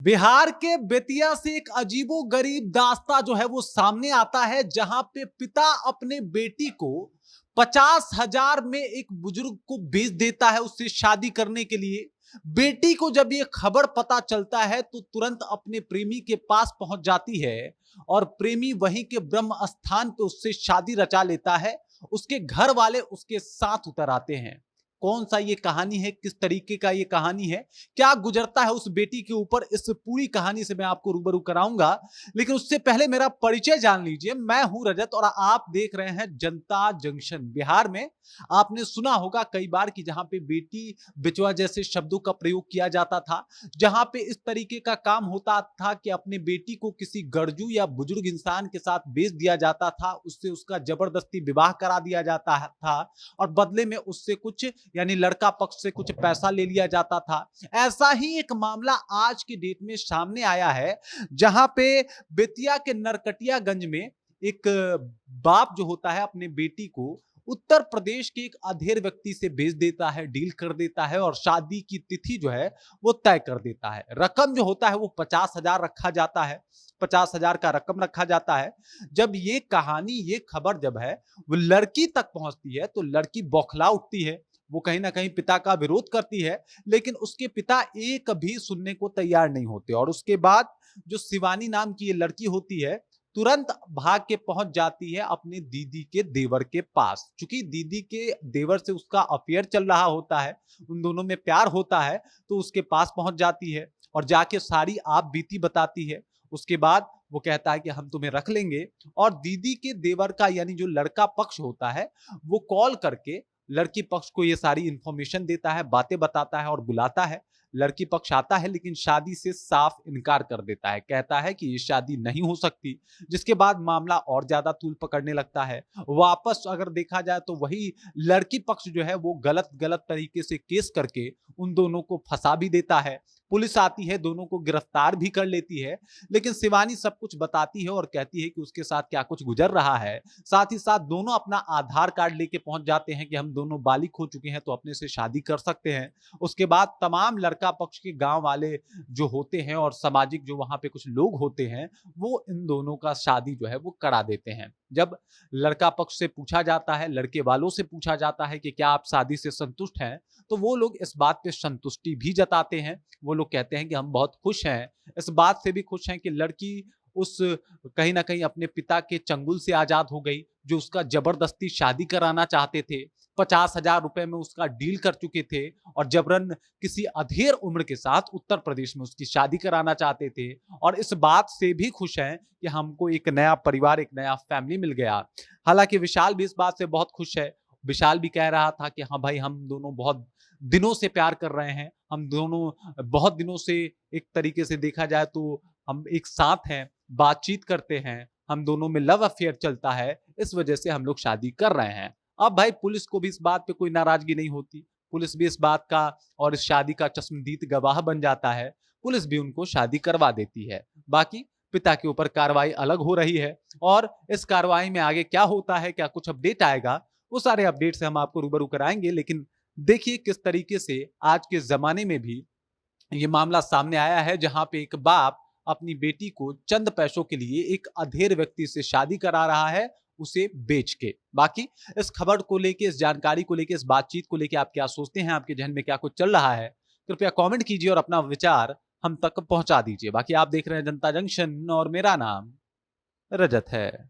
बिहार के बेतिया से एक अजीबोगरीब दास्ता जो है वो सामने आता है, जहां पे पिता अपने बेटी को 50,000 में एक बुजुर्ग को बेच देता है उससे शादी करने के लिए। बेटी को जब ये खबर पता चलता है तो तुरंत अपने प्रेमी के पास पहुंच जाती है और प्रेमी वहीं के ब्रह्म स्थान पे उससे शादी रचा लेता है। उसके घर वाले उसके साथ उतर आते हैं। कौन सा ये कहानी है, किस तरीके का ये कहानी है, क्या गुजरता है उस बेटी के ऊपर, इस पूरी कहानी से मैं आपको रूबरू कराऊंगा। लेकिन उससे पहले मेरा परिचय जान लीजिए। मैं हूं रजत और आप देख रहे हैं जनता जंक्शन। बिहार में आपने सुना होगा कई बार कि जहां पे बेटी बिचवा जैसे शब्दों का प्रयोग किया जाता था, जहां पे इस तरीके का काम होता था कि अपने बेटी को किसी गरजू या बुजुर्ग इंसान के साथ बेच दिया जाता था, उससे उसका जबरदस्ती विवाह करा दिया जाता था और बदले में उससे कुछ यानी लड़का पक्ष से कुछ पैसा ले लिया जाता था। ऐसा ही एक मामला आज की डेट में सामने आया है, जहां पे बेतिया के नरकटियागंज में एक बाप जो होता है अपने बेटी को उत्तर प्रदेश के एक अधेड़ व्यक्ति से बेच देता है, डील कर देता है और शादी की तिथि जो है वो तय कर देता है। रकम जो होता है वो 50,000 रखा जाता है, 50,000 का रकम रखा जाता है। जब ये कहानी, ये खबर जब है वो लड़की तक पहुंचती है तो लड़की बौखला उठती है। वो कहीं ना कहीं पिता का विरोध करती है, लेकिन उसके पिता एक भी सुनने को तैयार नहीं होते। और उसके बाद जो शिवानी नाम की ये लड़की होती है, तुरंत भाग के पहुंच जाती है अपने दीदी के देवर के पास। चूंकि दीदी के देवर से उसका अफेयर चल रहा होता है, उन दोनों में प्यार होता है, तो उसके पास पहुंच जाती है और जाके सारी आप बीती बताती है। उसके बाद वो कहता है कि हम तुम्हें रख लेंगे। और दीदी के देवर का यानी जो लड़का पक्ष होता है, वो कॉल करके लड़की पक्ष को ये सारी इंफॉर्मेशन देता है, बातें बताता है और बुलाता है। लड़की पक्ष आता है लेकिन शादी से साफ इनकार कर देता है, कहता है कि ये शादी नहीं हो सकती। जिसके बाद मामला और ज्यादा तूल पकड़ने लगता है। वापस अगर देखा जाए तो वही लड़की पक्ष जो है वो गलत गलत तरीके से केस करके उन दोनों को फंसा भी देता है। पुलिस आती है, दोनों को गिरफ्तार भी कर लेती है। लेकिन शिवानी सब कुछ बताती है और कहती है कि उसके साथ क्या कुछ गुजर रहा है। साथ ही साथ दोनों अपना आधार कार्ड लेके पहुंच जाते हैं कि हम दोनों बालिग हो चुके हैं तो अपने से शादी कर सकते हैं। उसके बाद तमाम लड़का पक्ष के गांव वाले जो होते हैं और सामाजिक जो वहां पे कुछ लोग होते हैं, वो इन दोनों का शादी जो है वो करा देते हैं। जब लड़का पक्ष से पूछा जाता है, लड़के वालों से पूछा जाता है कि क्या आप शादी से संतुष्ट हैं, तो वो लोग इस बात पे संतुष्टि भी जताते हैं। वो लोग कहते हैं कि हम बहुत खुश हैं, इस बात से भी खुश हैं कि लड़की उस कहीं ना कहीं अपने पिता के चंगुल से आजाद हो गई, जो उसका जबरदस्ती शादी कराना चाहते थे। 50,000 रुपए में उसका डील कर चुके थे और जबरन किसी अधेड़ उम्र के साथ उत्तर प्रदेश में उसकी शादी कराना चाहते थे। और इस बात से भी खुश हैं कि हमको एक नया परिवार, एक नया फैमिली मिल गया। हालांकि विशाल भी इस बात से बहुत खुश है। विशाल भी कह रहा था कि हाँ भाई, हम दोनों बहुत दिनों से प्यार कर रहे हैं, हम दोनों बहुत दिनों से एक तरीके से देखा जाए तो हम एक साथ हैं, बातचीत करते हैं, हम दोनों में लव अफेयर चलता है, इस वजह से हम लोग शादी कर रहे हैं। अब भाई पुलिस को भी इस बात पे कोई नाराजगी नहीं होती। पुलिस भी इस बात का और इस शादी का चश्मदीद गवाह बन जाता है। पुलिस भी उनको शादी करवा देती है। बाकी पिता के ऊपर कार्रवाई अलग हो रही है और इस कार्रवाई में आगे क्या होता है, क्या कुछ अपडेट आएगा, वो सारे अपडेट से हम आपको रूबरू कराएंगे। लेकिन देखिए किस तरीके से आज के जमाने में भी ये मामला सामने आया है, जहां पे एक बाप अपनी बेटी को चंद पैसों के लिए एक अधेड़ व्यक्ति से शादी करा रहा है, उसे बेच के। बाकी इस खबर को लेके, इस जानकारी को लेके, इस बातचीत को लेके आप क्या सोचते हैं, आपके जहन में क्या कुछ चल रहा है, कृपया कमेंट कीजिए और अपना विचार हम तक पहुंचा दीजिए। बाकी आप देख रहे हैं जनता जंक्शन और मेरा नाम रजत है।